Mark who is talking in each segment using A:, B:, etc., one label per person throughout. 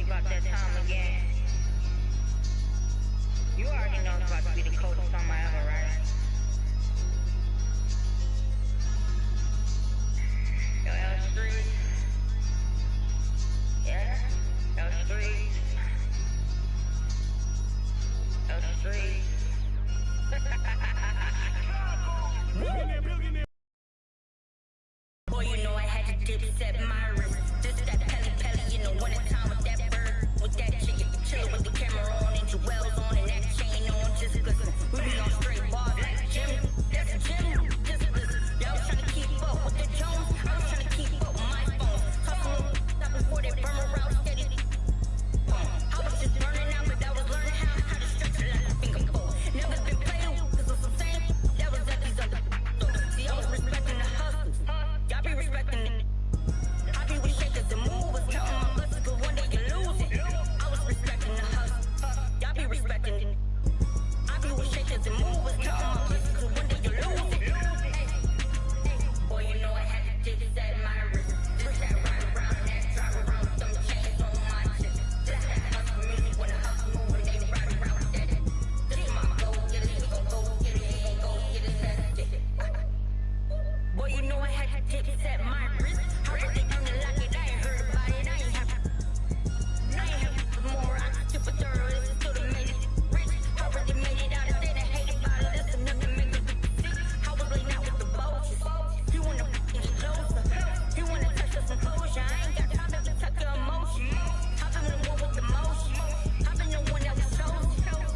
A: it's about that time again. You already know it's about to be the coldest summer ever, right? Yo, L Street. Yeah? L Street. L Street. Boy, you know I had to dip set my wrist. This that pelly, you know, one time with that bird, with that chicken, chillin' with the camera on and jewels on and that chain on. Just listen, we be on straight bars like Jim. That's a Jim. Just listen, y'all was trying to keep up with the Jones. I was trying to keep up with my phone. Hustle, stop before they burn around steady. I was just burning out, but I was learning how to stretch it like a finger pole. Never been played with, cause it's the same. That was at these other. See, I was respecting the hustle. Y'all be respecting it. I be with shakers and movers, counting my blessings, cause one day you lose it. I was respecting the hustle. Y'all be respecting it. I be with shakers and movers, counting my blessings, cause one day you lose it. Boy, you know I had to dip set my wrist. This that ride around, that drive around with them chains on my chest. This that hustle music when the hustle moving, they ride around with that. This is my go get it, we gon' go get it, we gon' go get it, let's get it. Boy, you know I had to dip set my wrist. I heard they on the lock it, I ain't heard about it, I ain't have more, I could tip a third, this is still the made it rich. I really made it out of there, they hate about it, that's enough to make a big sick. I was laying out with the vultures. You wanna get closer, you wanna touch us some closure. I ain't got time to tuck your emotion. I've been the one with the motion. I've been the one that was chosen.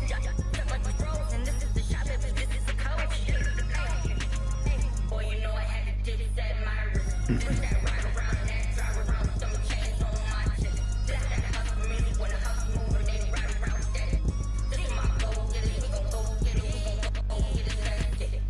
A: Just like was frozen. This is the shot, baby, this is the coach. Boy, you know I had to dip set my wrist. This that ride around, that drive around with them chains on my chest. This that hustle music when the hustle moving, they ride around with that. This is my go get it, we gon' go get it, we gon' go get it, let's get it.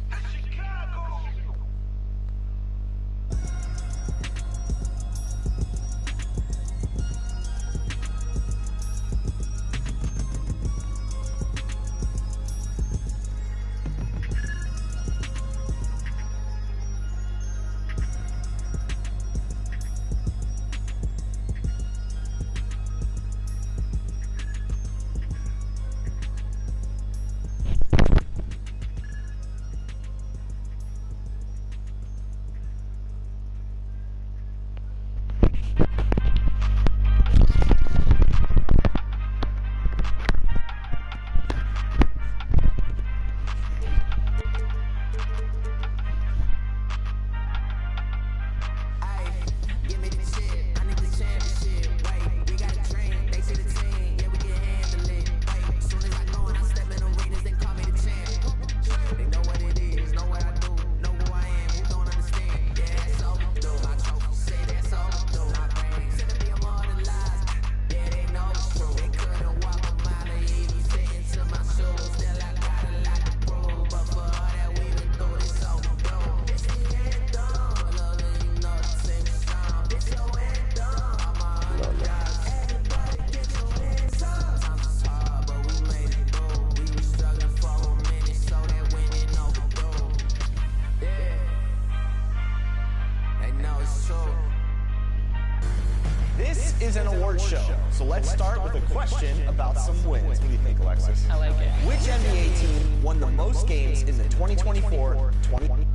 B: This is an award show, so let's start with a question about some wins. What do you think, Alexis?
C: I like it.
B: Which NBA team won the most games in the 2024-2020?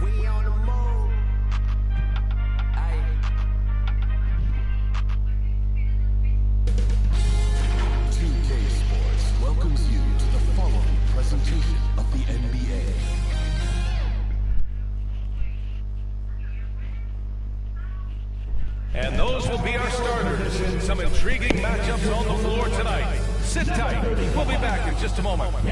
D: We on the move. Aye.
E: 2K Sports welcomes you to the following presentation of the NBA.
F: And those will be our starters in some intriguing matchups on the floor tonight. Sit tight. We'll be back in just a moment. And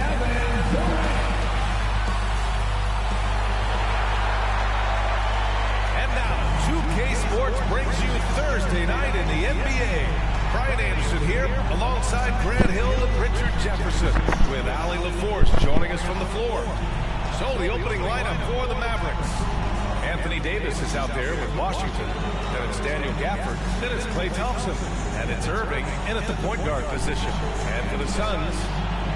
F: now, 2K Sports brings you Thursday night in the NBA. Brian Anderson here, alongside Grant Hill and Richard Jefferson, with Allie LaForce joining us from the floor. So the opening lineup for the Mavericks. Anthony Davis is out there with Washington. Then it's Daniel Gafford. Then it's Klay Thompson. And it's Irving in at the point guard position. And for the Suns,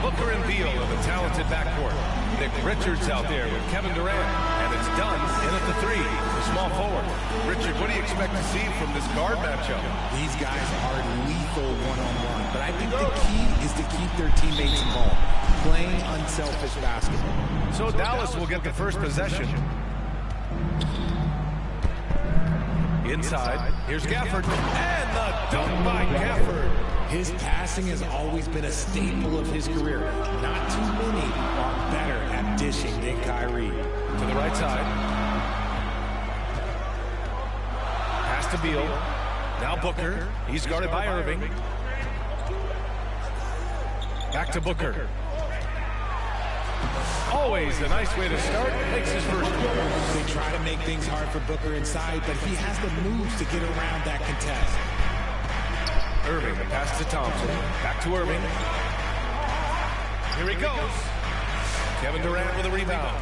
F: Booker and Beal in the talented backcourt. Nick Richards out there with Kevin Durant. And it's Dunn in at the 3, the small forward. Richard, what do you expect to see from this guard matchup?
C: These guys are lethal one-on-one, but I think the key is to keep their teammates involved, playing unselfish basketball.
F: So Dallas will get the first possession. Inside, here's Gafford, and the dunk by Gafford.
C: His passing has always been a staple of his career. Not too many are better at dishing than Kyrie.
F: To the right side. Pass to Beal. Now Booker. He's guarded by Irving. Back to Booker. Always a nice way to start. Makes his first one.
C: They try to make things hard for Booker inside, but he has the moves to get around that contest.
F: Irving, the pass to Thompson. Back to Irving. Here he goes. Kevin Durant with a rebound.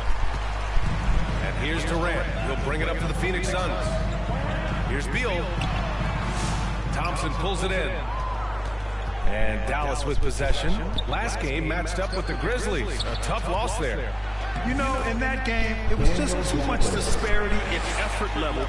F: And here's Durant. He'll bring it up to the Phoenix Suns. Here's Beal. Thompson pulls it in. And Dallas with possession. Last game matched up with the Grizzlies. A tough loss there.
G: You know, in that game, it was just too much disparity in effort level.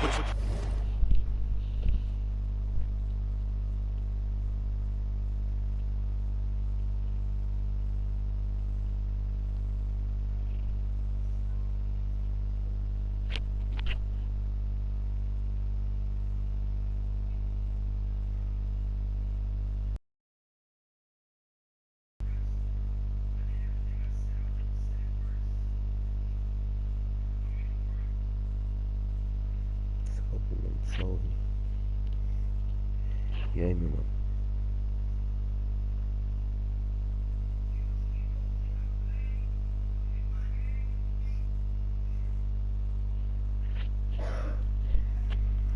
H: E aí, meu mano?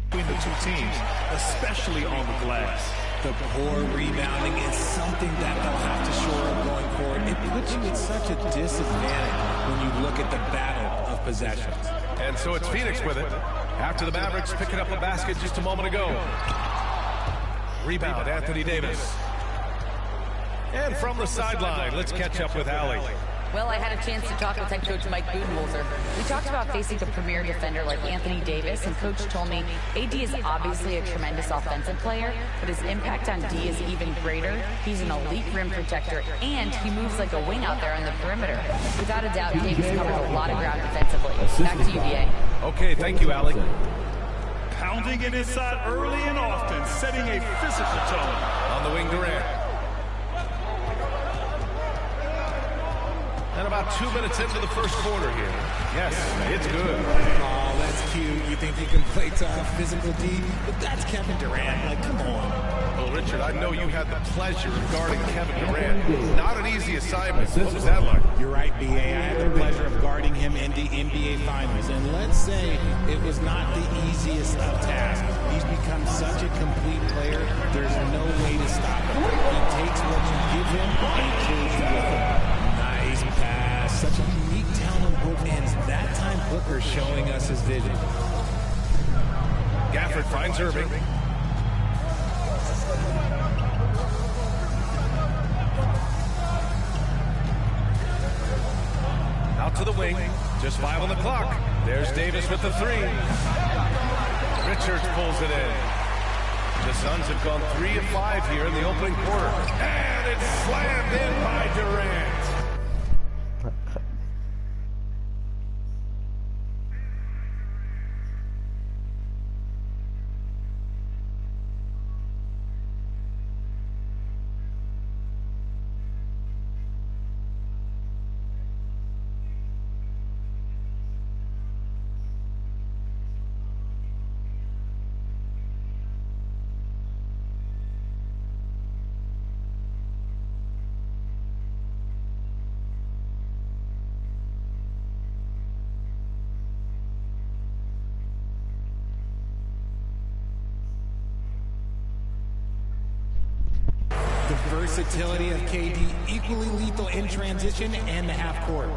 G: Between the two teams, especially on the glass.
C: The poor rebounding is something that they'll have to shore up going forward. It puts you at such a disadvantage when you look at the battle of possessions.
F: And so it's Phoenix with it. After the Mavericks picking up a basket just a moment ago. Rebound, Anthony Davis. And from the sideline, let's catch up with Allie.
I: Well, I had a chance to talk with head coach Mike Budenholzer. We talked about facing a premier defender like Anthony Davis, and coach told me AD is obviously a tremendous offensive player, but his impact on D is even greater. He's an elite rim protector, and he moves like a wing out there on the perimeter. Without a doubt, Davis covers a lot of ground defensively. Back to you, BA.
F: Okay, thank you, Allie.
G: Pounding it inside early and often, setting a physical tone.
F: On the wing, Durant. And about 2 minutes into the first quarter here. Yes, it's good.
C: Oh, that's cute. You think you can play tough, physical D? But that's Kevin Durant. Like, come on.
F: Well, Richard, I know you had the pleasure of guarding Kevin Durant. Not an easy assignment. What was that like?
C: You're right, BA. I had the pleasure of guarding him in the NBA Finals. And let's say it was not the easiest of tasks. He's become such a complete player, there's no way to stop him. He takes what you give him and kills you with it. Nice pass. Such a unique talent on both ends. That time, Booker showing us his vision.
F: Gafford finds Irving. Out to the wing. Just 5 on the clock. There's Davis with the 3. Richards pulls it in. The Suns have gone 3 of 5 here in the opening quarter. And it's slammed in by Durant.
C: The versatility of KD, equally lethal in transition and the half court.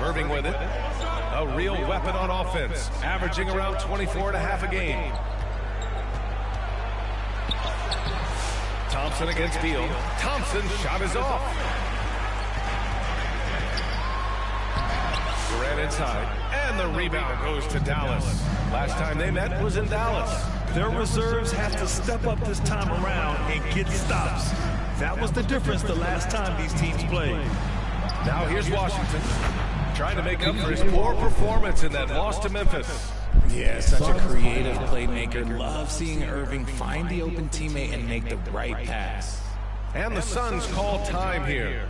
F: Irving with it. A real weapon on offense, averaging around 24 and a half a game. Thompson against Beal. Thompson's shot is off. Durant inside, and the rebound goes to Dallas. Last time they met was in Dallas.
G: Their reserves have to step up this time around and get stops. That was the difference the last time these teams played.
F: Now here's Washington, trying to make up for his poor performance in that loss to Memphis.
C: Yeah, such a creative playmaker. Love seeing Irving find the open teammate and make the right pass.
F: And the Suns call time here.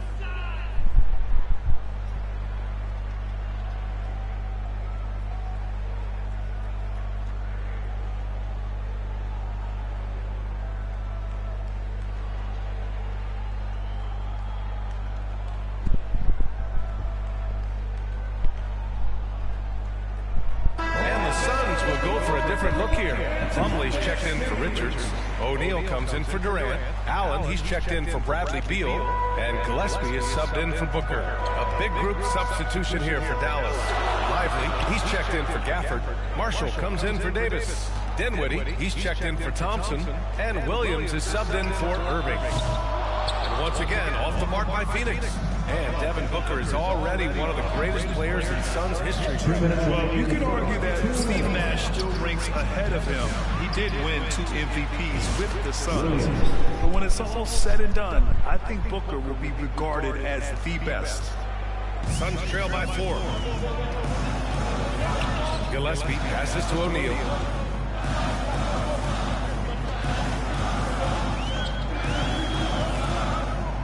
F: Look here. Plumlee's checked in for Richards. O'Neal comes in for Durant. Allen, he's checked in for Bradley Beal. And Gillespie is subbed in for Booker. A big group substitution here for Dallas. Lively, he's checked in for Gafford. Marshall comes in for Davis. Dinwiddie, he's checked in for Thompson. And Williams is subbed in for Irving. And once again, off the mark by Phoenix. And Devin Booker is already one of the greatest players in Suns history.
G: Well, you could argue that Steve Nash still ranks ahead of him. He did win 2 MVPs with the Suns. But when it's all said and done, I think Booker will be regarded as the best.
F: Suns trail by 4. Gillespie passes to O'Neal.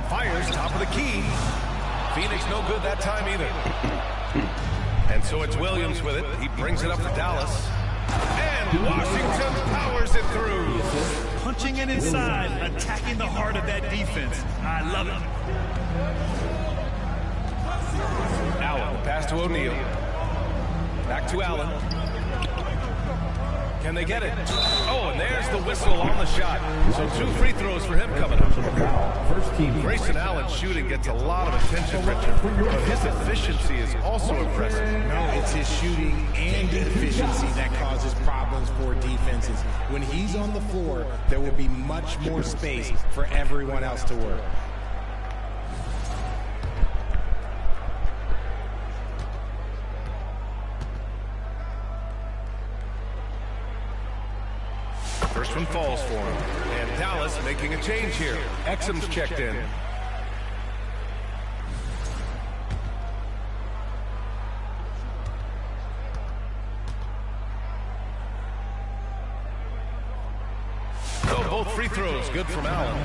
F: Fires top of the key. Phoenix no good that time either. And so it's Williams with it. He brings it up for Dallas. And Washington powers it through.
G: Punching it inside, attacking the heart of that defense. I love it.
F: Allen, pass to O'Neal. Back to Allen. Can they get it? Oh, and there's the whistle on the shot. So 2 free throws for him coming up. Grayson Allen's shooting gets a lot of attention, Richard, but his efficiency is also impressive.
C: No, it's his shooting and efficiency that causes problems for defenses. When he's on the floor, there will be much more space for everyone else to work.
F: First one falls for him. And Dallas making a change here. Exum's checked in. So both free throws good from Allen.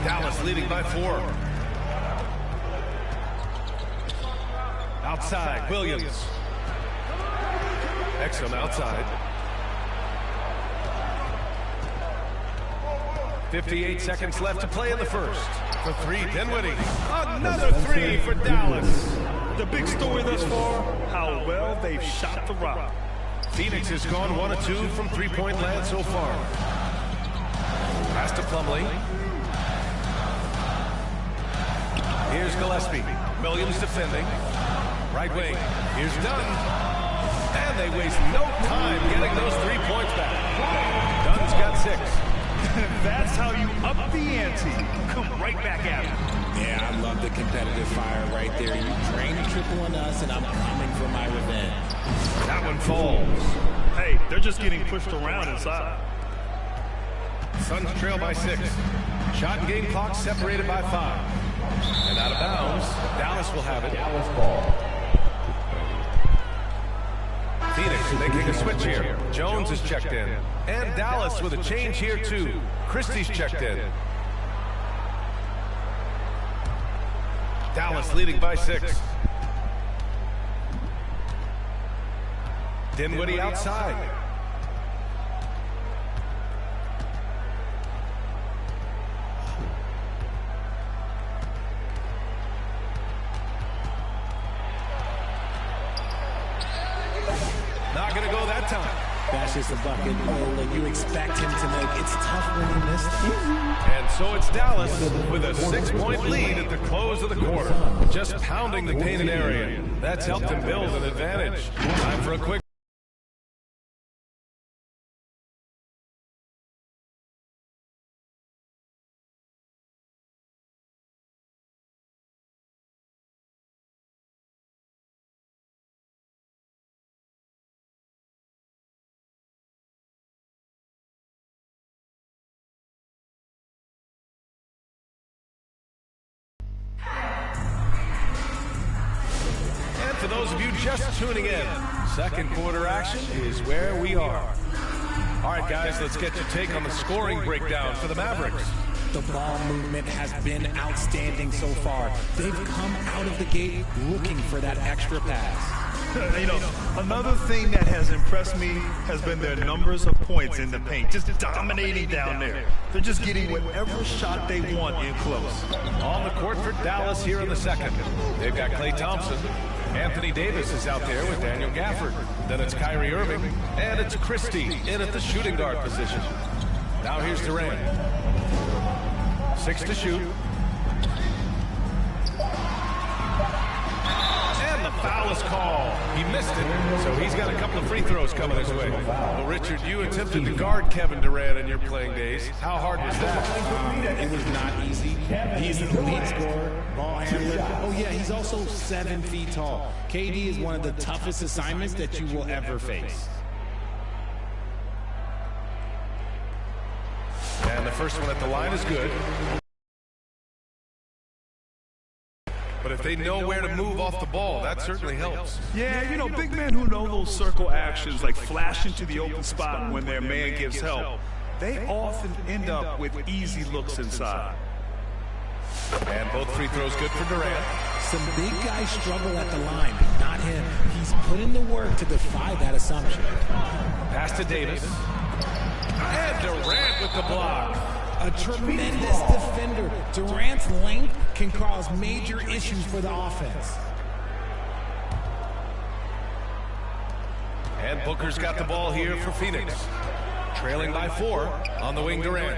F: Dallas leading by 4. Outside, Williams. Exum outside. 58 seconds left to play in the first. For 3, Dinwiddie. Another 3 for Dallas.
G: The big story thus far, how well they've shot the rock.
F: Phoenix has gone 1 of 2 from three-point land so far. Pass to Plumlee. Here's Gillespie. Williams defending. Right wing. Here's Dunn. And they waste no time getting those 3 points back. Dunn's got 6.
G: That's how you up the ante. Come right back at him.
C: Yeah, I love the competitive fire right there. You drain a triple on us, and I'm coming for my revenge.
F: That one falls.
G: Hey, they're just getting pushed around inside.
F: Suns trail by 6. Shot and game clock separated by 5. And out of bounds, Dallas will have it. Dallas ball. Phoenix making a switch here. Jones is checked in. And Dallas with a change here too. Christie's checked in. Dallas leading by 6. Dinwiddie outside. Not going to go that time.
C: That's just a bucket goal that you expect him to make. It's tough when you miss that.
F: And so it's Dallas with a 6-point lead at the close of the quarter. Just pounding the painted area. That's helped him build an advantage. Time for a quick those of you just tuning in, second quarter action is where we are. All right, guys, let's get your take on the scoring breakdown for the Mavericks.
C: The ball movement has been outstanding so far. They've come out of the gate looking for that extra pass.
G: You know, another thing that has impressed me has been their numbers of points in the paint, just dominating down there. They're just getting whatever shot they want in close.
F: On the court for Dallas here in the second. They've got Klay Thompson. Anthony Davis is out there with Daniel Gafford. Then it's Kyrie Irving, and it's Christie in at the shooting guard position. Now here's Durant. 6 to shoot. And the foul is called. He missed it, so he's got a couple of free throws coming his way. Well, Richard, you attempted to guard Kevin Durant in your playing days. How hard was that?
C: It was not easy. He's an elite scorer, ball handler. Oh, yeah, he's also 7 feet tall. KD is one of the toughest assignments that you will ever face.
F: And the first one at the line is good. But if they know where to move off the ball, that certainly helps.
G: Yeah, you know, big men who know those circle actions, like flash into the open spot when their man gives help, they often end up with easy looks inside.
F: And both free throws good for Durant.
C: Some big guys struggle at the line, but not him. He's put in the work to defy that assumption.
F: Pass to Davis. And Durant with the block.
C: A tremendous defender. Durant's length can cause major issues for the offense.
F: And Booker's got the ball here for Phoenix. Trailing by 4 on the wing, Durant.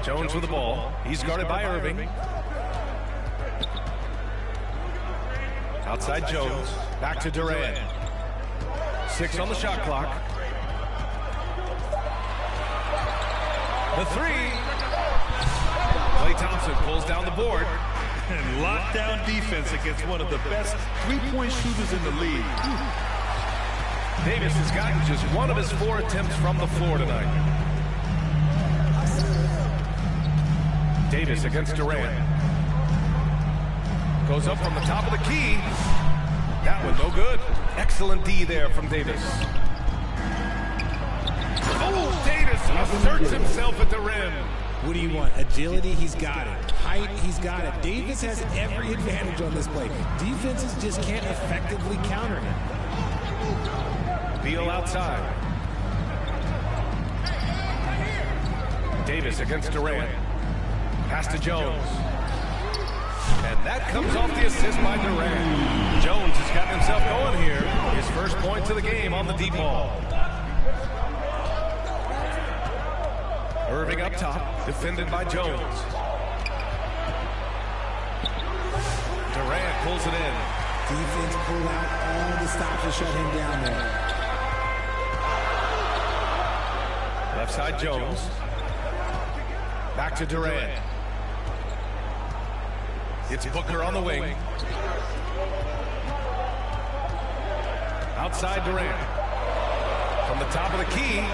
F: Jones with the ball. He's guarded by Irving. Outside Jones. Back to Durant. 6 on the shot clock. The 3. Klay Thompson pulls down the board.
G: And lockdown defense against one of the best three-point shooters in the league.
F: Davis has gotten just one of his 4 attempts from the floor tonight. Davis against Durant. Goes up from the top of the key. That one no good. Excellent D there from Davis. Oh, Davis asserts himself at the rim.
C: What do you want? Agility? He's got it. Height? He's got it. Davis has every advantage on this play. Defenses just can't effectively counter him.
F: Beal outside. Davis against Durant. Pass to Jones. And that comes off the assist by Durant. Jones has got himself going here. His first points of the game on the deep ball. Irving up top, defended by Jones. Durant pulls it in.
C: Defense pulled out all the stops to shut him down there.
F: Left side Jones. Back to Durant. It's Booker on the wing. Outside Durant. From the top of the key.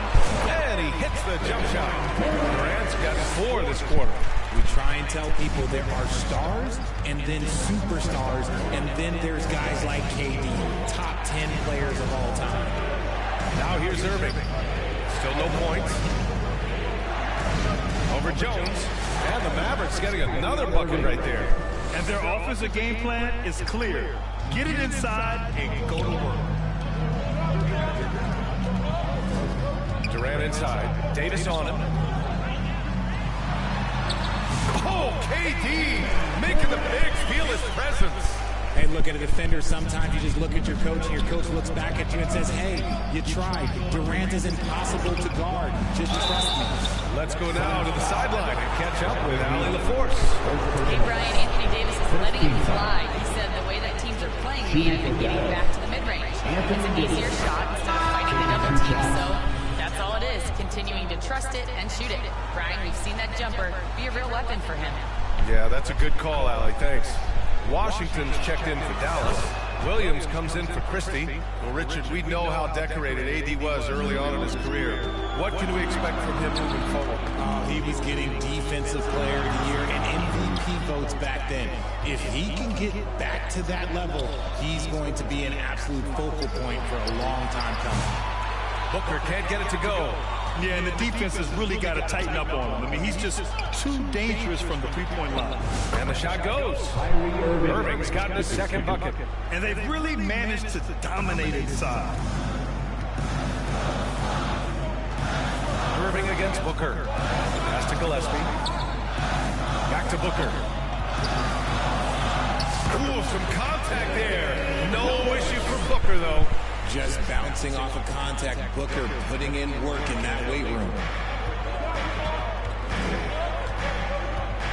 F: And he hits the jump shot. Durant's got 4 this quarter.
C: We try and tell people there are stars and then superstars, and then there's guys like KD, top 10 players of all time.
F: Now here's Irving. Still no points. Over Jones. And the Mavericks getting another bucket right there.
G: And their offensive game plan is clear. Get it inside and go to work.
F: Durant inside. Davis on him. Oh, KD making the bigs feel his presence.
C: Hey, look at a defender. Sometimes you just look at your coach and your coach looks back at you and says, hey, you tried. Durant is impossible to guard. Just trust me.
F: Let's go now to the sideline and catch up with Allie LaForce.
I: Hey, Brian, Anthony Davis is letting him fly. He said the way that teams are playing me, I've been getting back to the mid-range. It's an easier shot instead of fighting the double team. So that's all it is, continuing to trust it and shoot it. Brian, we've seen that jumper be a real weapon for him.
F: Yeah, that's a good call, Allie. Thanks. Washington's checked in for Dallas. Williams comes in for Christie. Well, Richard, we know how decorated AD was early on in his career. What can we expect from him moving forward?
C: He was getting Defensive Player of the Year and MVP votes back then. If he can get back to that level, he's going to be an absolute focal point for a long time coming.
F: Booker can't get it to go.
G: Yeah, and the defense has really got to tighten up on him. I mean, he's just too dangerous from the three-point line.
F: And the shot goes. Irving's gotten his second bucket.
G: And they've really managed to dominate inside.
F: Irving against Booker. Pass to Gillespie. Back to Booker. Ooh, some contact there. No issue for Booker, though.
C: Just bouncing off of contact, Booker putting in work in that weight room.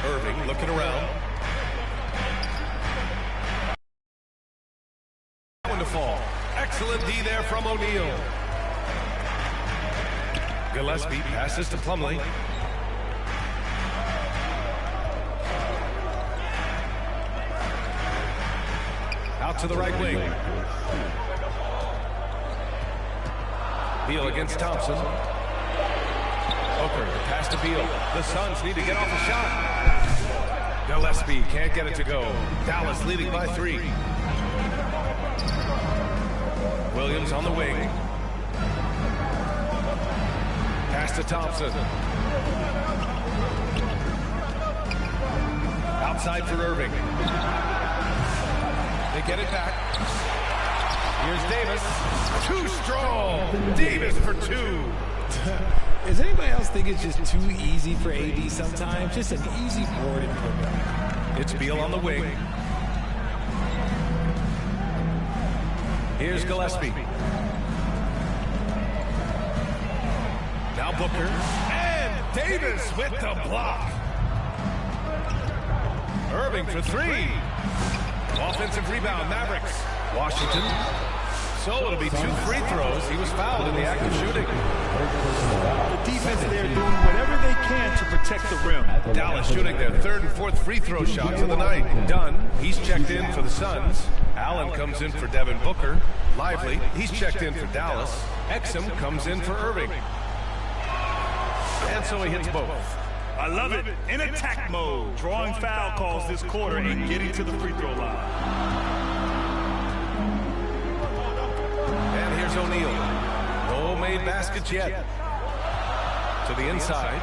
F: Irving looking around. One to fall. Excellent D there from O'Neal. Gillespie passes to Plumlee. Out to the right wing. Beal against Thompson. Booker, pass to Beal. The Suns need to get off a shot. Gillespie can't get it to go. Dallas leading by 3. Williams on the wing. Pass to Thompson. Outside for Irving. They get it back. Here's Davis. Too strong. Davis for 2.
C: Does anybody else think it's just too easy for AD sometimes? Just an easy board and put back.
F: It's Beal on the wing. Here's Gillespie. Now Booker. And Davis with the block. Irving for 3. Offensive rebound, Mavericks. Washington. So it'll be 2 free throws. He was fouled in the act of shooting.
G: The defense there doing whatever they can to protect the rim.
F: Dallas shooting their 3rd and 4th free throw shots of the night. Dunn, he's checked in for the Suns. Allen comes in for Devin Booker. Lively, he's checked in for Dallas. Exum comes in for Irving. And so he hits both.
G: I love it. In attack mode, drawing foul calls this quarter and getting to the free throw line.
F: And here's O'Neal. No made baskets yet. To the inside.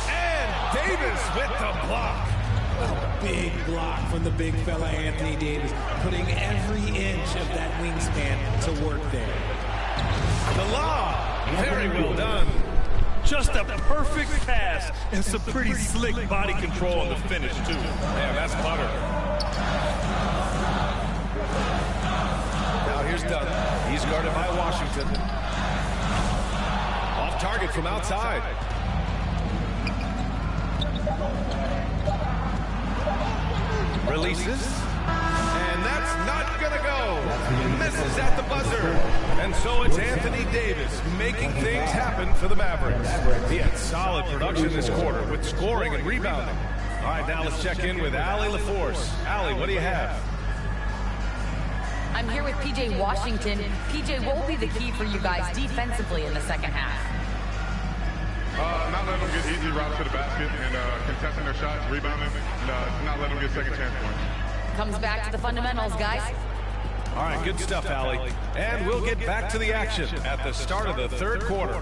F: And Davis with the block.
C: A big block from the big fella Anthony Davis, putting every inch of that wingspan to work there.
F: The lob. Very well done.
G: Just a perfect pass and some pretty slick body control on the finish, too.
F: Man, that's butter. Now here's Dunn. He's guarded by Washington. Off target from outside. Releases. And that's not going to go. Misses at the buzzer. And so it's Anthony Davis making things happen for the Mavericks. He had solid production this quarter with scoring and rebounding. All right, now let's check in with Allie LaForce. Allie, what do you have?
I: I'm here with PJ Washington. PJ, what will be the key for you guys defensively in the second half?
J: Not letting them get easy routes to the basket and contesting their shots, rebounding, and not letting them get second chance points.
I: Comes back to the fundamentals, guys.
F: All right, good stuff, Allie. And we'll get back to the action at the start of the 3rd quarter.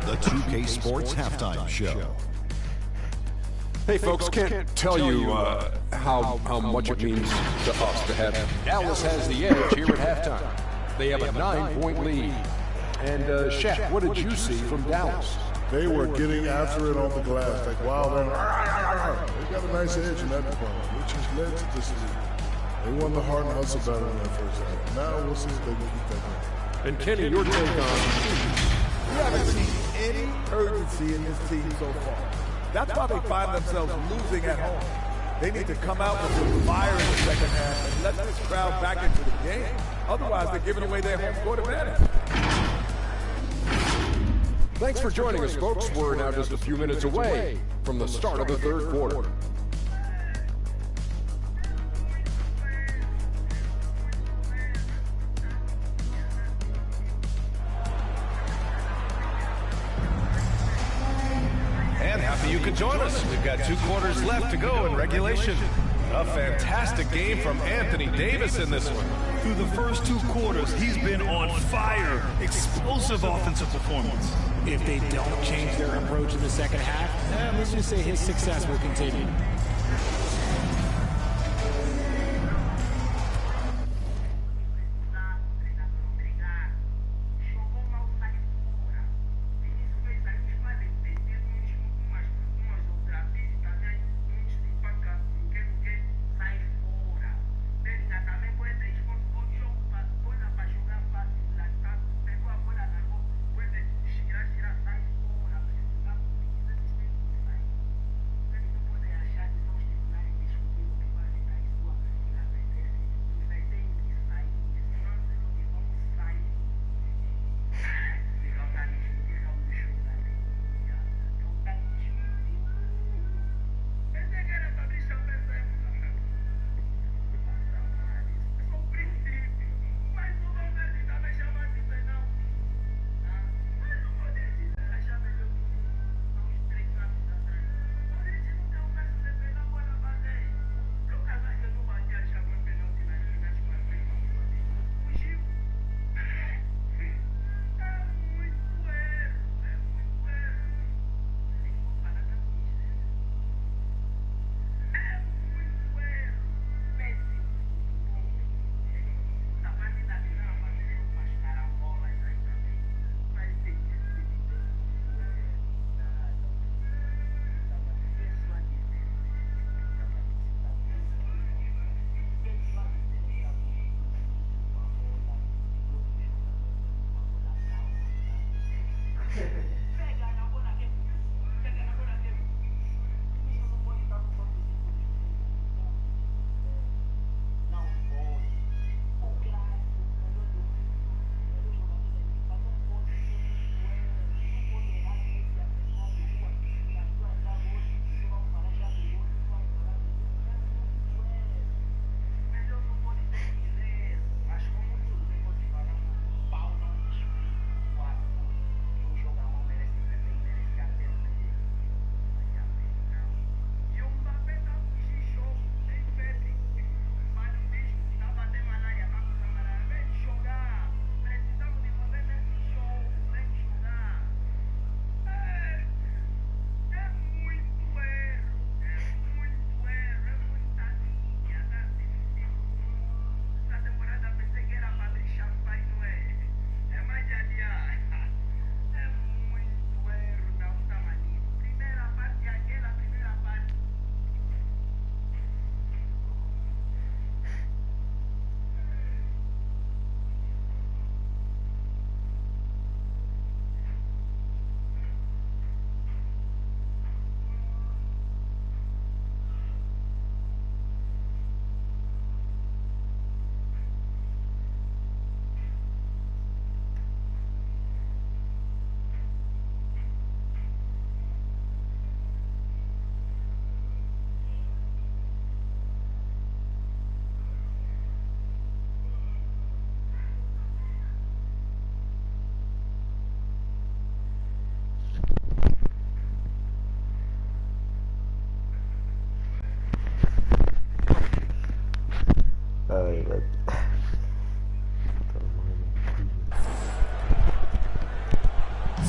E: The 2K Sports Halftime Show.
K: Hey folks, can't tell you how much it means to us to have Dallas has the edge here at halftime. They have a 9-point lead. And Shaq, what did you see from Dallas?
L: They were getting after it on the glass, like wild. They got a nice edge in that department, which has led to this lead. They won the hard and hustle battle in that first half. Now we'll see if they can keep that going.
K: And Kenny, your take on?
M: We haven't seen any urgency in this team so far. That's why they find themselves losing at home. They need to come out with some fire in the second half and let this crowd back into the game. Otherwise, they're giving away their home court advantage.
K: Thanks for joining us, folks. We're now just a few minutes away from the start of the 3rd quarter.
F: you could join us. We've got 2 quarters left to go in regulation. A fantastic game from Anthony Davis in this one.
G: Through the first 2 quarters, he's been on fire. Explosive offensive performance.
C: If they don't change their approach in the second half, let's just say his success will continue.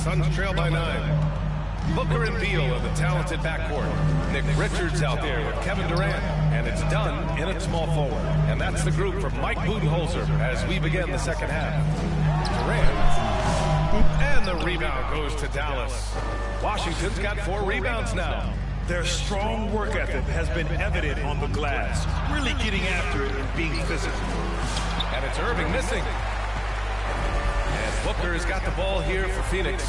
F: Suns trail by 9. Booker and Beal are the talented backcourt. Nick Richards out there with Kevin Durant. And it's done in at small forward. And that's the group from Mike Budenholzer as we begin the second half. Durant. And the rebound goes to Dallas. Washington's got 4 rebounds now.
G: Their strong work ethic has been evident on the glass, really getting after it and being physical.
F: And it's Irving missing. And Booker has got the ball here for Phoenix.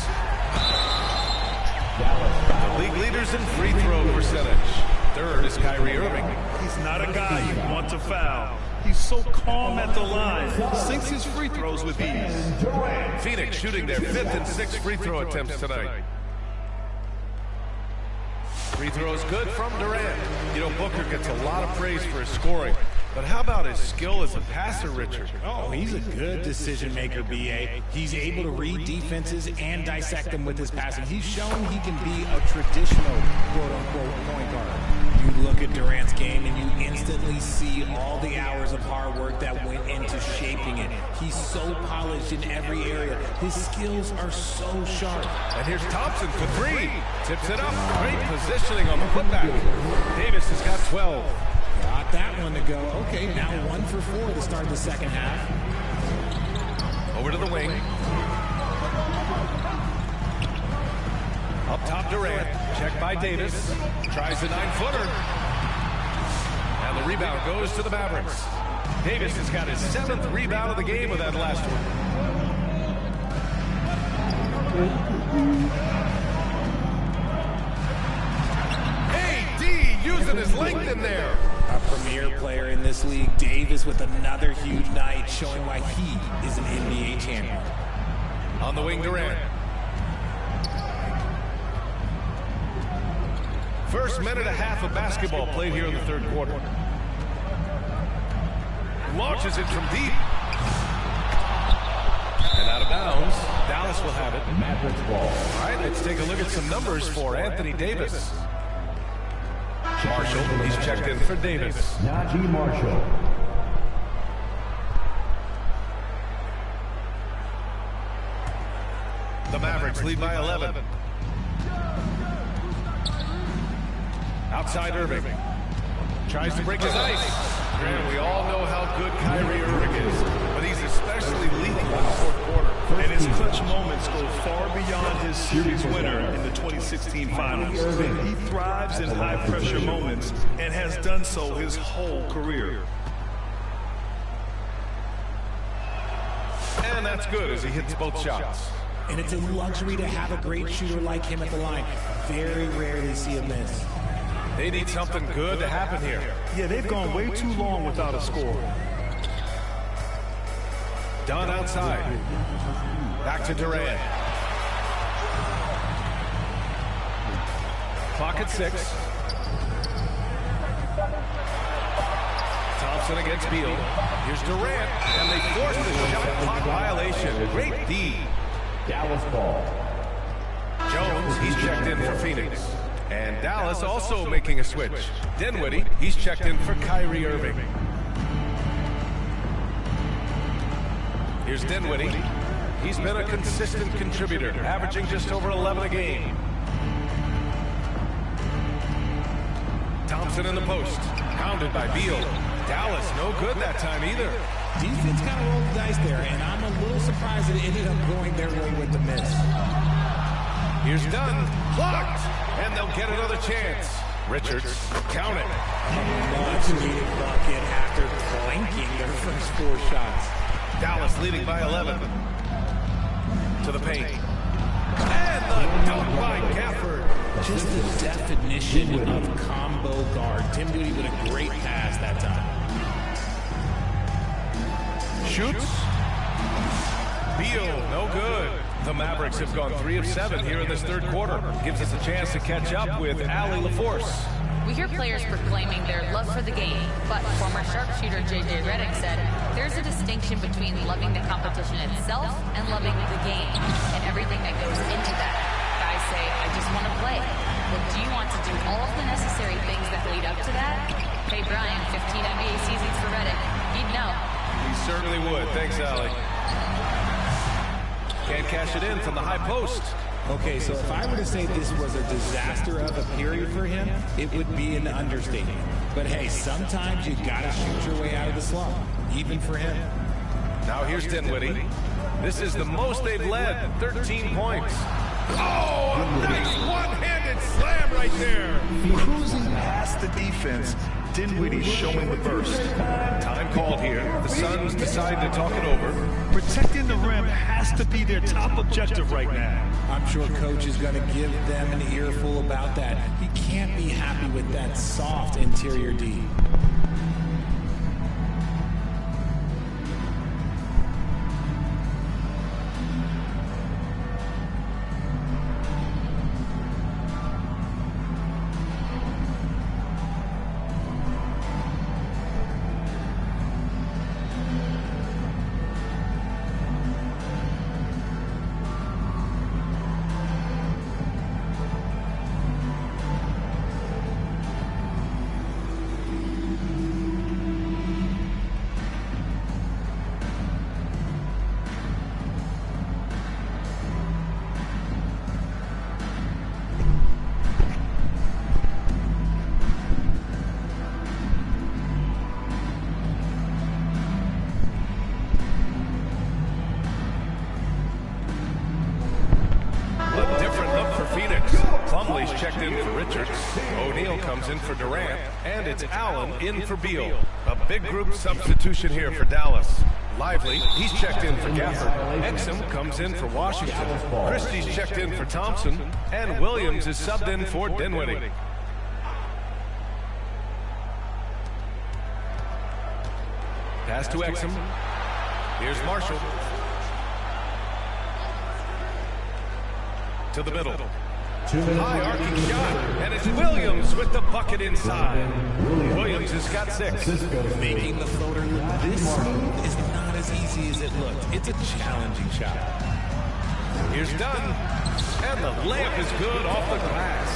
F: The league leaders in free throw percentage. Third is Kyrie Irving.
G: He's not a guy you want to foul. He's so calm at the line, sinks his free throws with ease.
F: Phoenix shooting their 5th and 6th free throw attempts tonight. Free throws good from Durant. You know, Booker gets a lot of praise for his scoring, But how about his skill as a passer, Richard?
C: Oh, he's a good decision maker, B.A. He's able to read defenses and dissect them with his passing. He's shown he can be a traditional quote-unquote point guard. You look at Durant's game and you instantly see all the hours of hard work that went into shaping it. He's so polished in every area. His skills are so sharp.
F: And here's Thompson for three. Tips it up. Great positioning on the putback. Davis has got 12.
C: Got that one to go. Okay, now 1 for 4 to start the second half.
F: Over to the wing. Up top, Durant. Checked by Davis. Tries the 9-footer. And the rebound goes to the Mavericks. Davis has got his 7th rebound of the game with that last one. AD using his length in there.
C: A premier player in this league, Davis with another huge night, showing why he is an NBA champion.
F: On the wing, Durant. First minute and a half of basketball played here in the third quarter. Launches it from deep. And out of bounds. Dallas will have it.
E: Mavericks ball.
F: All right, let's take a look at some numbers for Anthony Davis. Marshall, he's checked in for Davis.
E: Najee Marshall.
F: The Mavericks lead by 11. Outside Irving. Tries to break his ice. Grant, we all know how good Kyrie Irving is, but he's especially lethal in the fourth quarter.
G: And his clutch moments go far beyond his series winner in the 2016 finals. He thrives in high-pressure moments and has done so his whole career.
F: And that's good as he hits both shots.
C: And it's a luxury to have a great shooter like him at the line. Very rarely see a miss.
F: They need something good to happen here.
G: Yeah, they've gone way too long without a score.
F: Dunn outside. Back to Durant. Clock at 6. Thompson against Beal. Here's Durant, and they force the shot clock violation. Great D.
E: Dallas ball.
F: Jones, he's checked in for Phoenix. And Dallas also making a switch. Dinwiddie, he's checked in for Kyrie Irving. Here's Dinwiddie. He's been a consistent contributor, averaging just over 11 a game. Thompson in the post. Pounded by Beal. Dallas, no good that time either.
C: Defense kind of rolled the dice there, and I'm a little surprised that it ended up going their way with the miss.
F: Here's Dunn. Blocked. And they'll get another chance. Richards, count it.
C: Much-needed bucket after blanking their first 4 shots.
F: Dallas leading by 11. To the paint. And the dunk by Gafford.
C: Just the definition of combo guard. Dinwiddie with a great pass that time.
F: Shoots. Beal, no good. The Mavericks have gone 3 of 7 here in this third quarter. Gives us a chance to catch up with Allie LaForce.
I: We hear players proclaiming their love for the game, but former sharpshooter J.J. Redick said there's a distinction between loving the competition itself and loving the game and everything that goes into that. Guys say, I just want to play. But do you want to do all of the necessary things that lead up to that? Hey, Brian, 15 NBA seasons for Redick. He'd know.
F: He certainly would. Thanks, Allie. Can't cash it in from the high post.
C: Okay, so if I were to say this was a disaster of a period for him, it would be an understatement. But hey, sometimes you gotta shoot your way out of the slump, even for him.
F: Now here's Dinwiddie. This is the most they've led, 13 points. Oh, a nice one-handed slam right there.
G: Cruising past the defense, Dinwiddie showing the burst.
F: Time called here. The Suns decide to talk it over.
G: Protecting the rim has to be their top objective right now.
C: I'm sure coach is going to give them an earful about that. He can't be happy with that soft interior D.
F: in for Richards. O'Neal comes in for Durant. And it's Allen in for Beal. A big group substitution here for Dallas. Lively, he's checked in for Gafford. Exum comes in for Washington. Christie's checked in for Thompson. And Williams is subbed in for Dinwiddie. Pass to Exum. Here's Marshall. To the middle. High arcing shot. And it's Williams with the bucket inside. Williams has got 6.
C: Making the floater this smooth is not as easy as it looked. It's a challenging shot.
F: Here's Dunn. And the layup is good off the glass.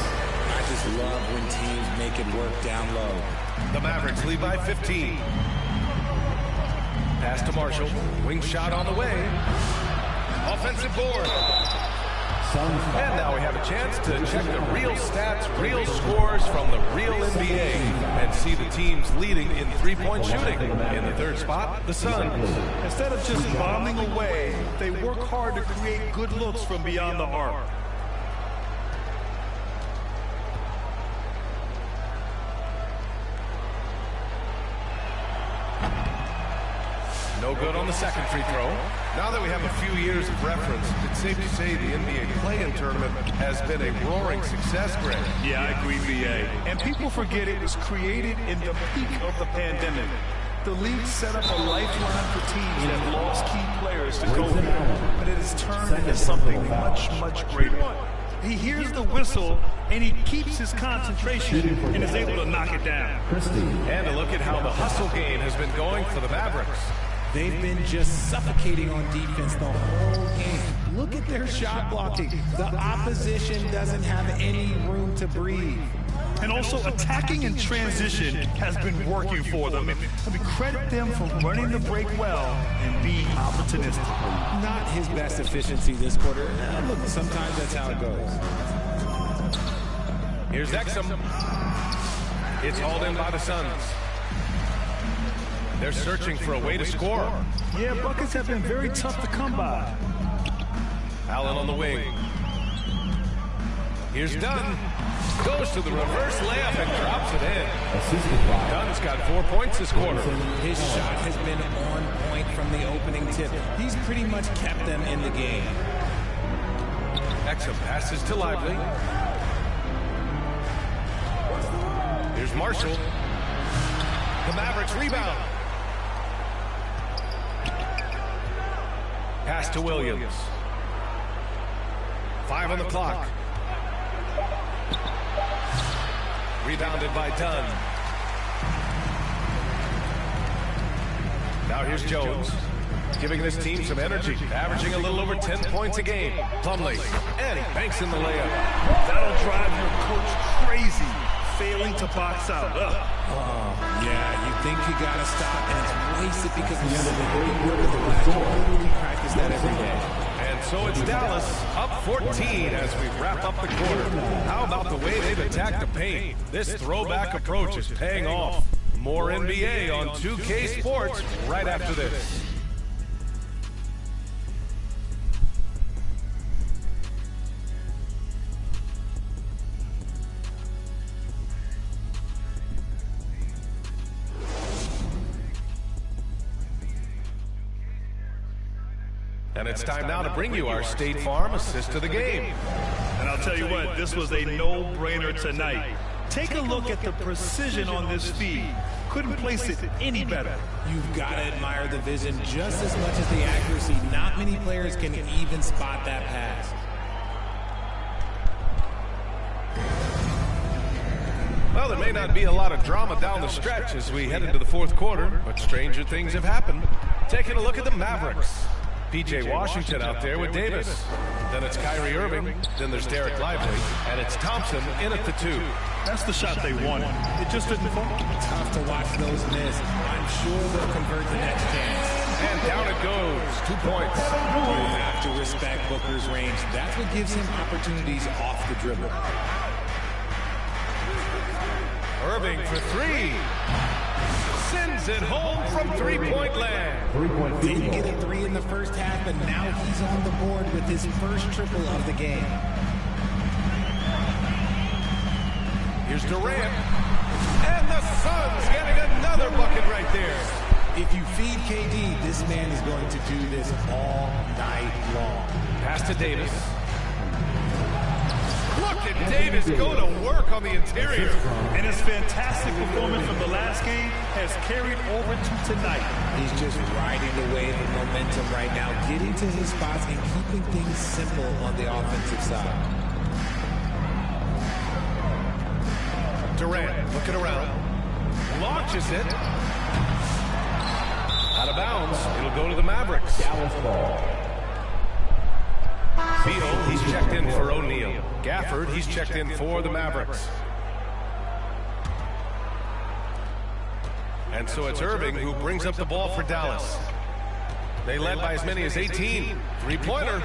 C: I just love when teams make it work down low.
F: The Mavericks lead by 15. Pass to Marshall. Wing shot on the way. Offensive board. And now we have a chance to check the real stats, real scores from the real NBA and see the teams leading in three-point shooting. In the third spot, the Suns.
G: Instead of just bombing away, they work hard to create good looks from beyond the arc.
F: No good on the second free throw. Now that we have a few years of reference, it's safe to say the NBA play-in tournament has been a roaring success, Greg.
G: Yeah, I agree, BA. And people forget it was created in the peak of the pandemic. The league set up a lifeline for teams that lost key players to COVID, but it has turned into something much, much greater. He hears the whistle, and he keeps his concentration and is able to knock it down.
F: And a look at how the hustle game has been going for the Mavericks.
C: They've been just suffocating on defense the whole game. Look at their shot blocking. The opposition doesn't have any room to breathe.
G: And also attacking in transition has been working for them. I mean, credit them for running the break well and being opportunistic.
C: Not his best efficiency this quarter. Look, sometimes that's how it goes.
F: Here's Exum. It's hauled in by the Suns. They're searching for a way to score.
G: Yeah, buckets have been very tough to come by.
F: Allen on the wing. Here's Dunn. Goes to the reverse layup and drops it in. Dunn's got 4 points this quarter.
C: His shot has been on point from the opening tip. He's pretty much kept them in the game.
F: Exum passes to Lively. Here's Marshall. The Mavericks rebound. Pass to Williams. 5 on the clock. Rebounded by Dunn. Now here's Jones, giving this team some energy, averaging a little over 10 points a game. Plumlee, and he banks in the layup.
G: That'll drive your coach crazy, failing to box out.
C: Yeah, you think you gotta stop, and it's wasted because of the work of the glass. You literally practice that every day.
F: And so it's Dallas up 14 as we wrap up the quarter. How about the way they've attacked the paint? This throwback approach is paying off. More NBA on 2K Sports right after this. And it's time now to bring you our State Farm assist of the game.
G: And I'll tell you what, this was a no-brainer tonight. Take a look at the precision on this feed. Couldn't place it any better.
C: You've got to admire the vision just as much as the accuracy. Not many players can even spot that pass.
F: Well, there may not be a lot of drama down the stretch as we head into the fourth quarter, but stranger things have happened. Taking a look at the Mavericks. P.J. Washington out there with Davis. Then it's Kyrie Irving. Then there's Derek Lively. And it's Thompson in at the 2.
G: That's the shot they wanted. It just didn't fall.
C: Tough to watch those miss. I'm sure they'll convert the next chance.
F: And down it goes. 2 points.
C: You have to respect Booker's range. That's what gives him opportunities off the dribble.
F: Irving for 3. Sends it home from three-point land.
C: Didn't get a 3 in the first half, but now he's on the board with his first triple of the game.
F: Here's Durant. And the Suns getting another bucket right there.
C: If you feed KD, this man is going to do this all night long.
F: Pass to Davis. Look at Davis go to work on the interior.
G: And his fantastic performance from the last game has carried over to tonight.
C: He's just riding the wave of momentum right now, getting to his spots and keeping things simple on the offensive side.
F: Durant looking around. Launches it. Out of bounds. It'll go to the Mavericks.
H: Dallas ball.
F: Beal, he's checked in for O'Neal. Gafford, he's checked in for the Mavericks. And so it's Irving who brings up the ball for Dallas. They led by as many as 18. Three-pointer.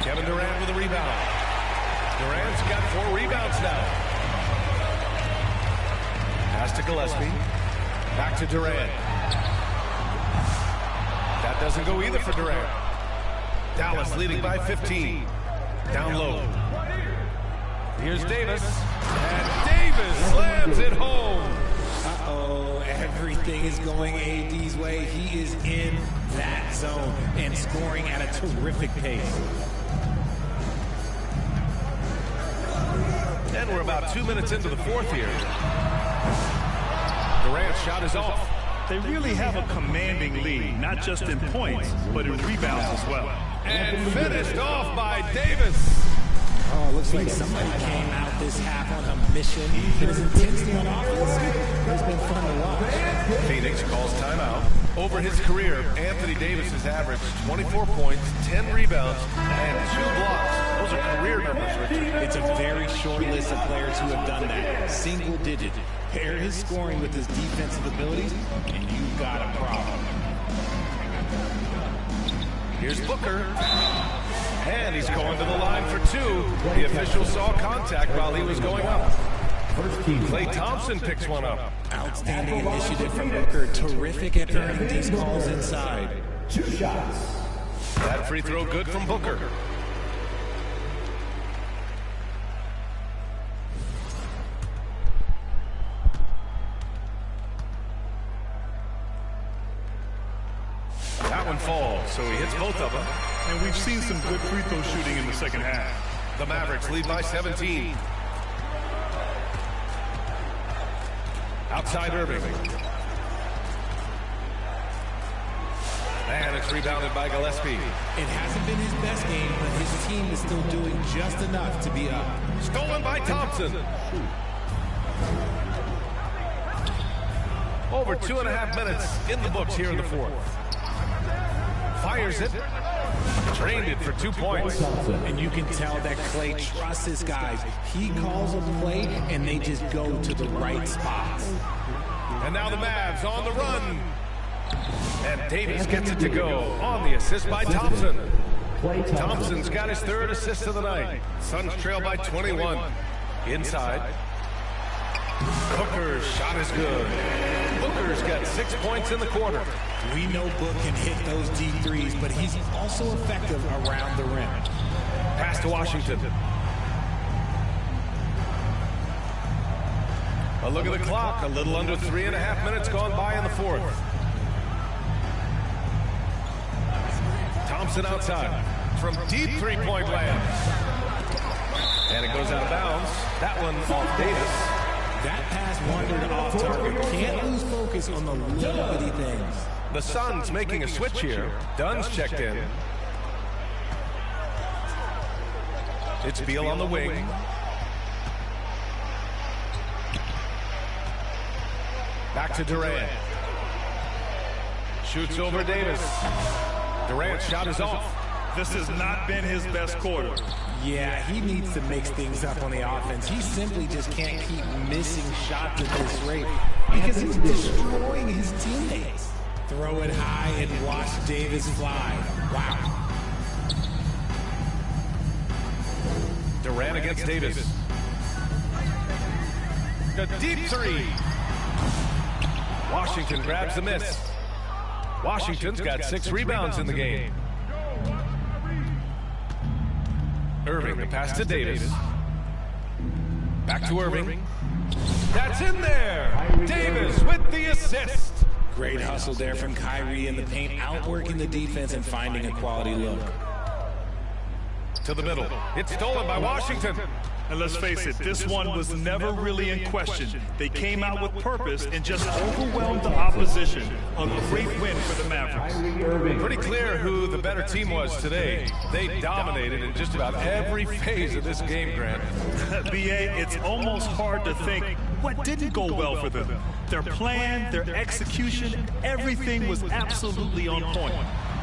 F: Kevin Durant with a rebound. Durant's got 4 rebounds now. Pass to Gillespie. Back to Durant. That doesn't go either for Durant. Dallas leading by 15. Down low. Here's Davis. And Davis slams it home.
C: Uh-oh, everything is going AD's way. He is in that zone and scoring at a terrific pace.
F: And we're about 2 minutes into the fourth here. Durant's shot is off.
G: They really have a commanding lead, not just in points, but in rebounds as well.
F: And finished off by Davis.
C: Oh, looks like somebody came out this half on a mission. His intensity on offense has been fun to watch.
F: Phoenix calls timeout. Over his career, Anthony Davis has averaged 24 points, 10 rebounds, and 2 blocks. Those are career numbers, Richard.
C: It's a very short list of players who have done that. Single digit. Pair his scoring with his defensive abilities, and you've got a problem.
F: Here's Booker. And he's going to the line for 2. The official saw contact while he was going up. Klay Thompson picks one up.
C: Outstanding initiative from Booker. Terrific at earning these calls inside.
H: 2 shots.
F: That free throw good from Booker. That one falls, so he hits both of them.
G: And we've seen some good free throw shooting in the second half.
F: The Mavericks lead by 17. Outside Irving. And it's rebounded by Gillespie.
C: It hasn't been his best game, but his team is still doing just enough to be up.
F: Stolen by Thompson. Over 2.5 minutes in the books here in the fourth. Fires it. Drained it for 2 points.
C: And you can tell that Klay trusts his guys. He calls a play, and they just go to the right spots.
F: And now the Mavs on the run. And Davis gets it to go on the assist by Thompson. Thompson's got his 3rd assist of the night. Suns trail by 21. Inside. Booker's shot is good. Booker's got 6 points in the quarter.
C: We know Book can hit those deep threes, but he's also effective around the rim.
F: Pass to Washington. A look at the clock. A little under 3.5 minutes gone by in the fourth. Thompson outside from deep three-point land. And it goes out of bounds. That one off Davis.
C: That pass wandered off target. Can't lose focus on the little bitty things.
F: The Suns making a switch here. Dunn's checked in. It's Beal on the wing. Back to Durant. Shoots over Davis. Durant's shot is off.
G: This has not been his best quarter.
C: Yeah, he needs to mix things up on the offense. He simply just can't keep missing shots at this rate because he's destroying his teammates. Throw it high and watch Davis fly. Wow.
F: Durant against Davis. The deep 3. Washington grabs the miss. Washington's got 6 rebounds in the game. Irving, the pass to Davis. Back to Irving. That's in there. Davis with the assist.
C: Great hustle there from Kyrie in the paint, outworking the defense and finding a quality look.
F: To the middle. It's stolen by Washington.
G: And let's face it, this one was never really in question. They came out with purpose and just overwhelmed the opposition. A great win for the Mavericks.
F: Pretty clear who the better team was today. They dominated in just about every phase of this game, Grant.
G: BA, it's almost hard to think what didn't go well for them. Their plan, their execution, everything was absolutely on point.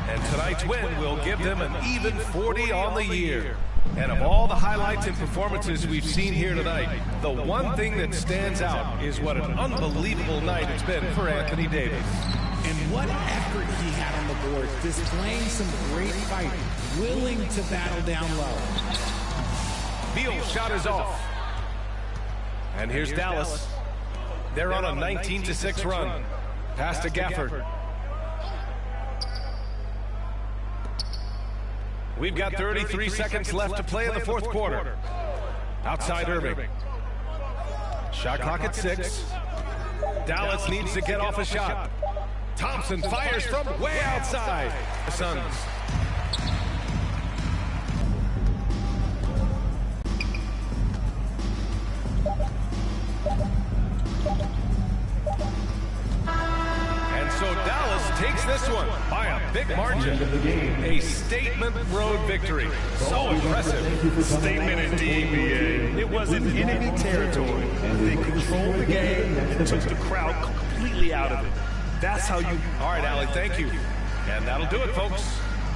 F: And tonight's win will give them an even 40 on the year. And of all the highlights and performances we've seen here tonight, the one thing that stands out is what an unbelievable night it's been for Anthony Davis.
C: And what effort he had on the board, displaying some great fight, willing to battle down low.
F: Beal's shot is off. And here's Dallas. They're on a 19-6 run. Pass to Gafford. We've got 33 seconds left to play in the fourth quarter. Outside Irving. Shot clock at 6. Dallas needs to get off a shot. Thompson fires from way outside. The Suns. So Dallas takes this one by a big margin. A statement road victory. So impressive.
G: Statement indeed, BA. It was in enemy territory. They controlled the game and took the crowd completely out of it. That's how you...
F: All right, Allie, thank you. And that'll do it, folks.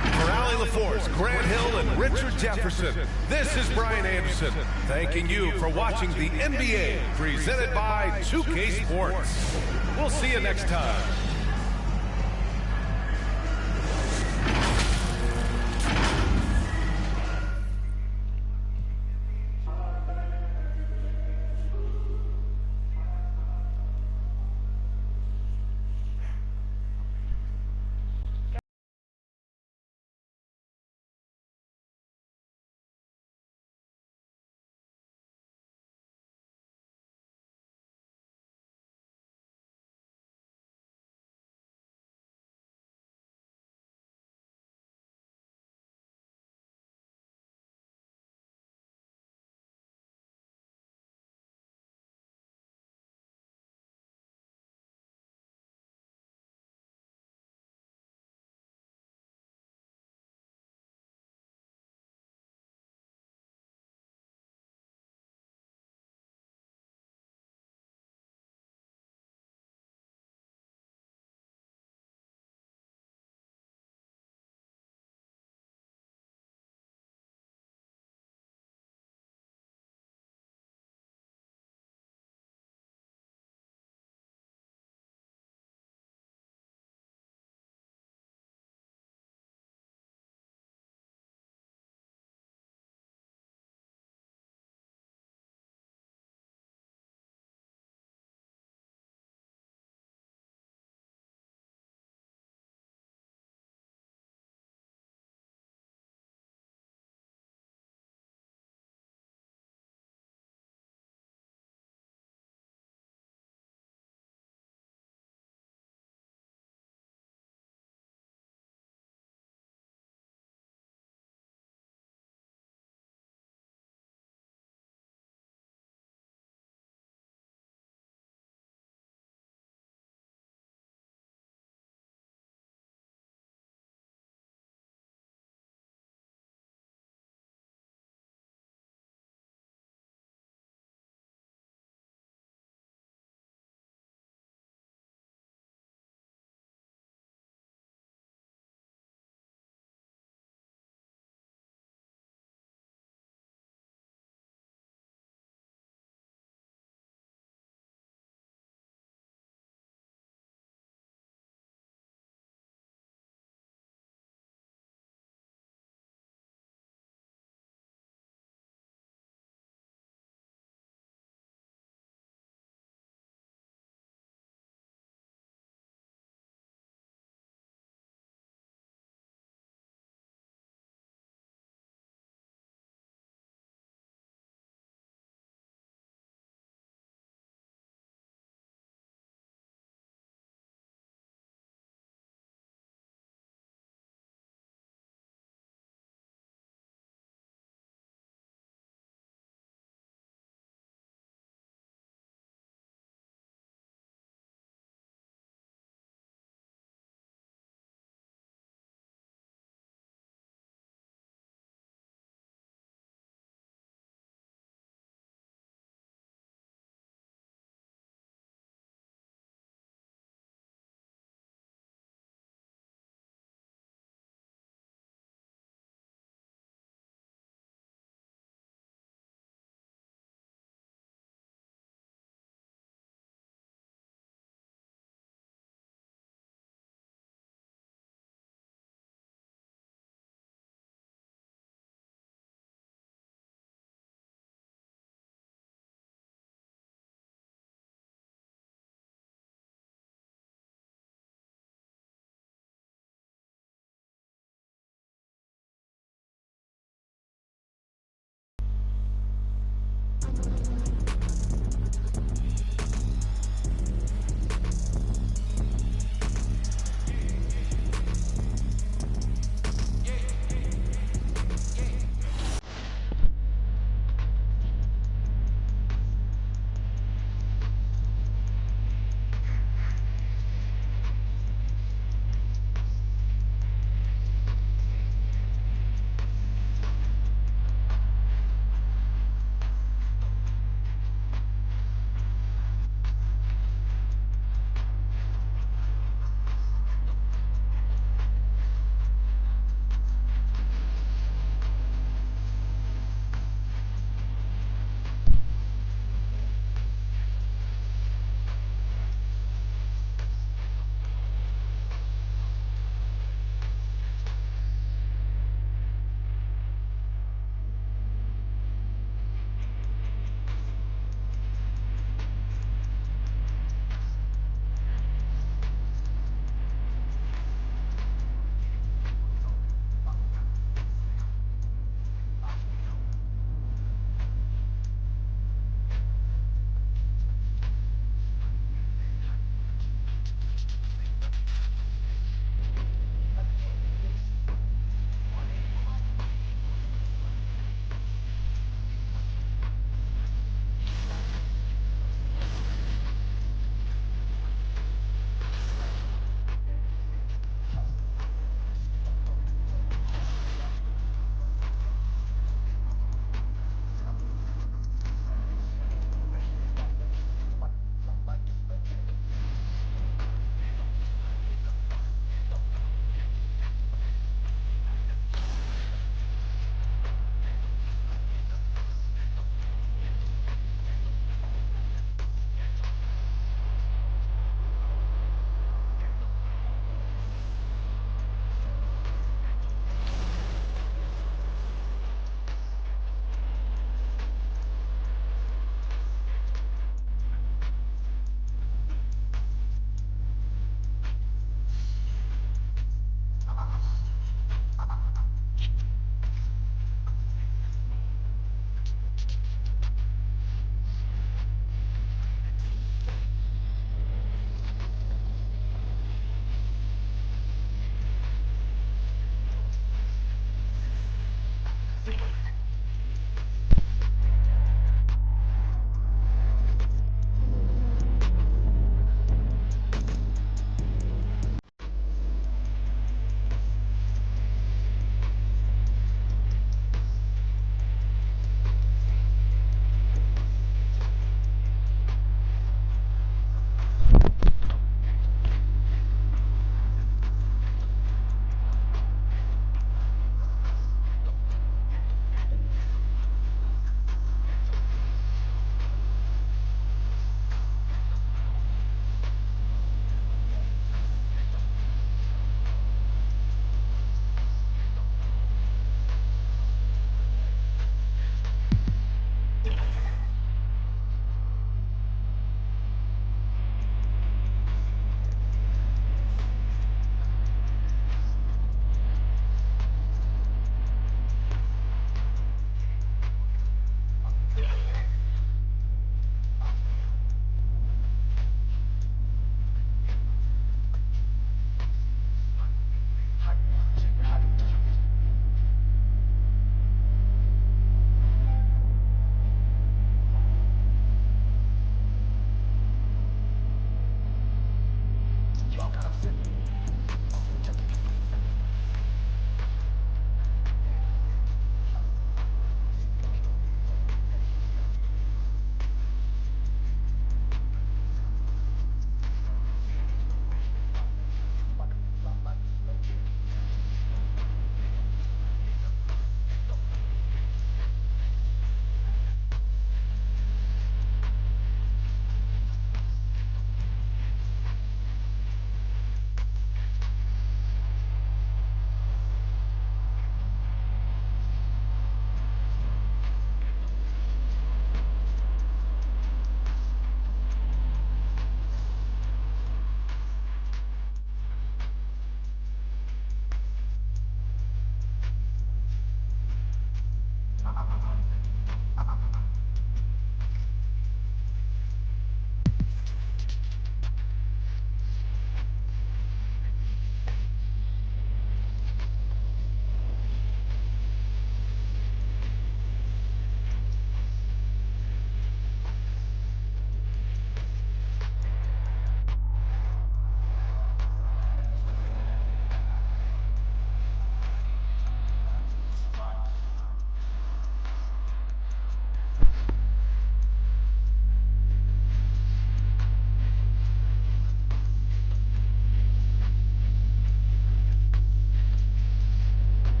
F: For Allie LaForce, Grant Hill, and Richard Jefferson, this is Brian Anderson, thanking you for watching the NBA presented by 2K Sports. We'll see you next time.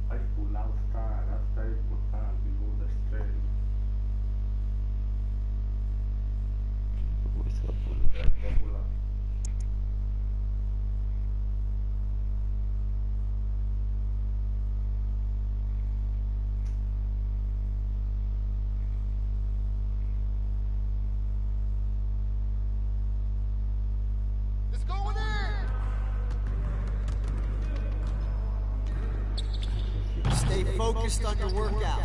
N: Vai pular os caras, tá aí botado, muda as três. Vai pular.
O: It's going in! Stay focused on your workout.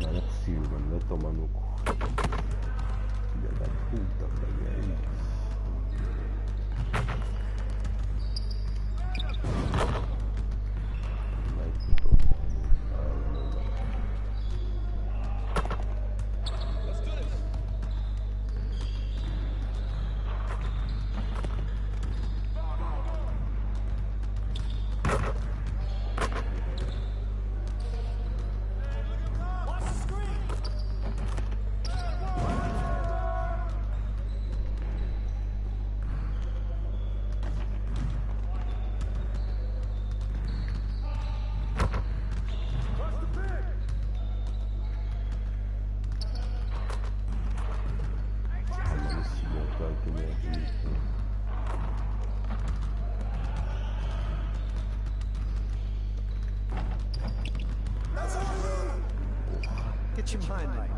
H: Nada que sirva, anda tomando filha da puta, velho. É isso. Vai que tô.
O: Get your mind right.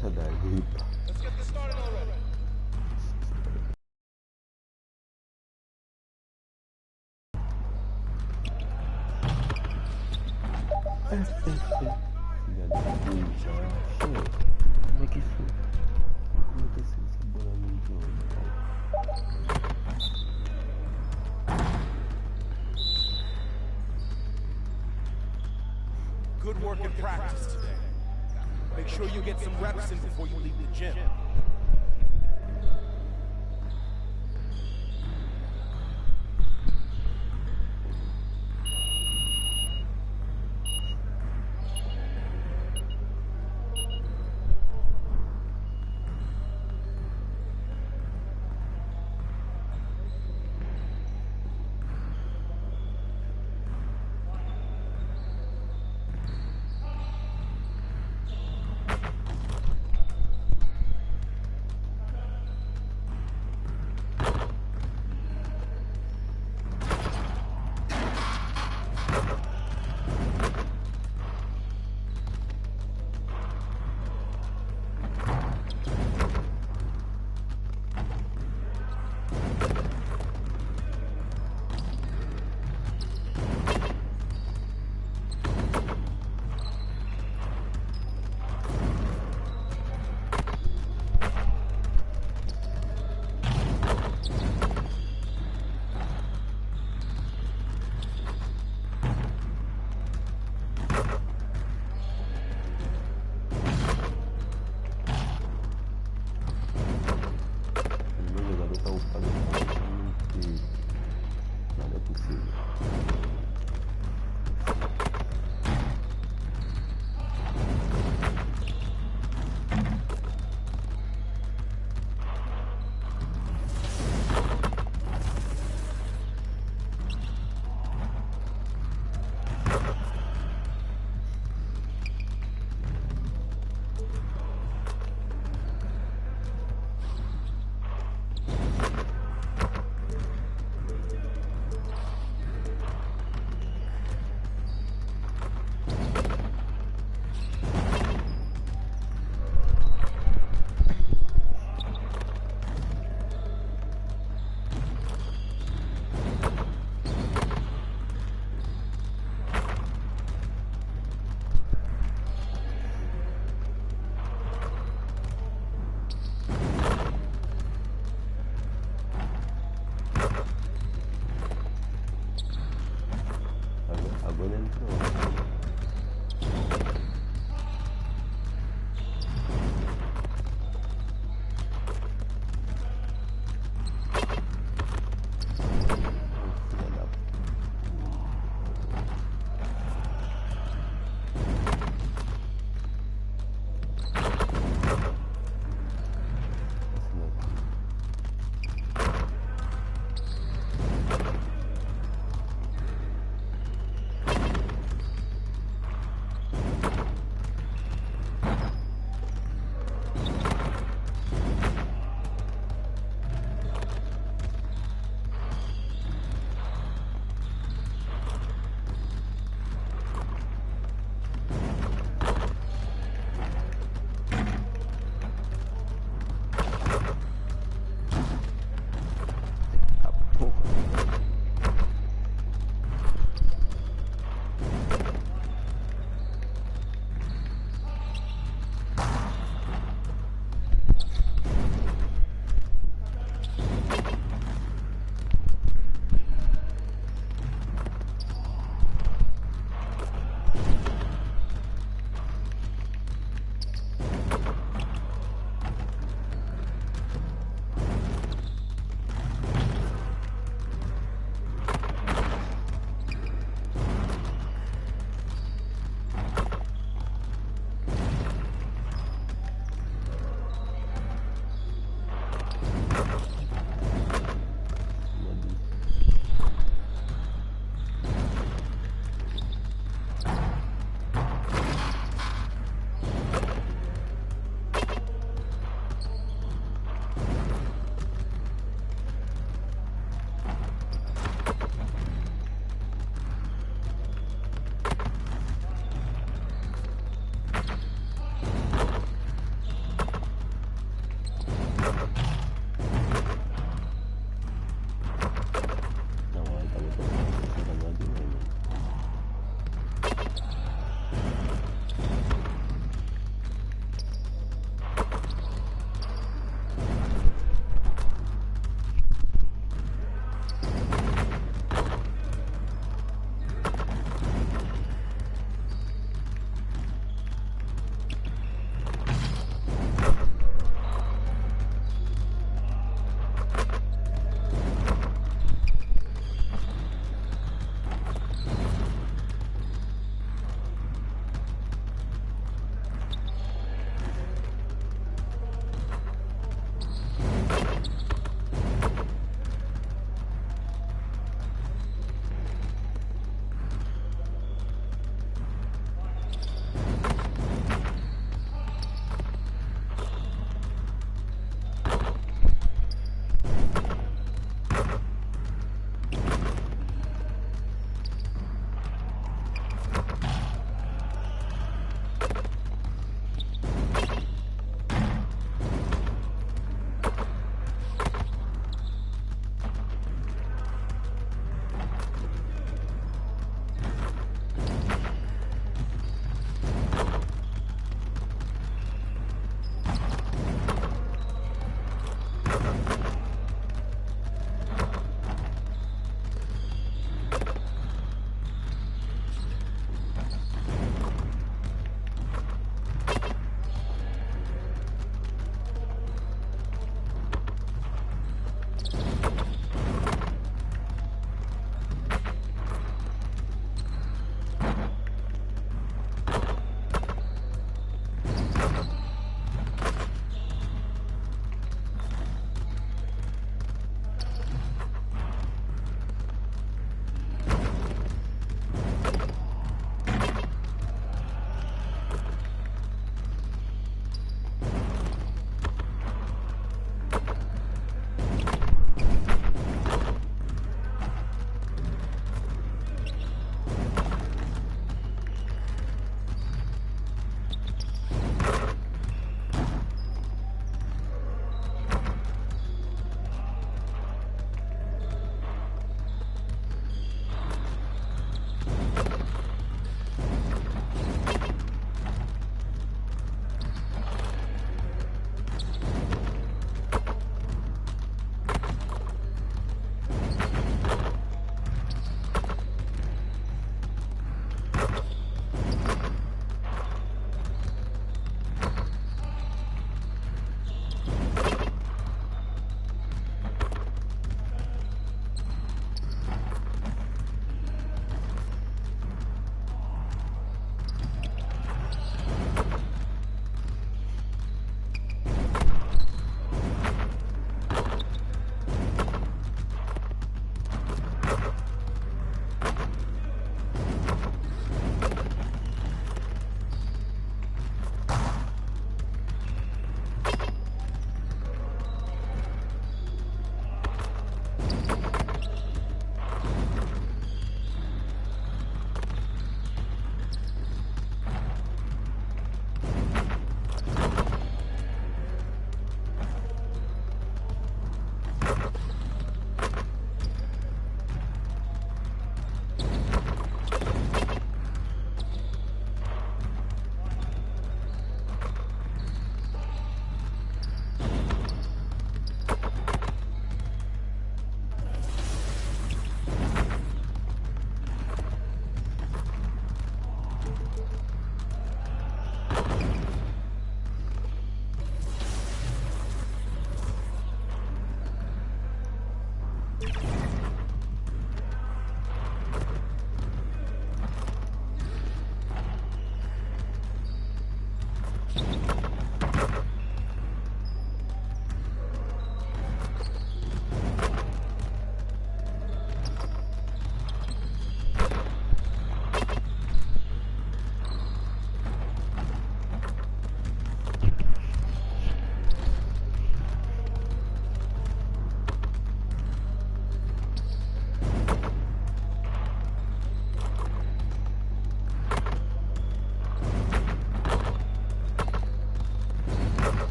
H: Toda ripa.
F: Let's get this started already.
H: Filha da puta, como é que foi? Como é que essa bola não entrou, cara?
C: Good work in practice today. Make sure you get some reps in before you leave the gym.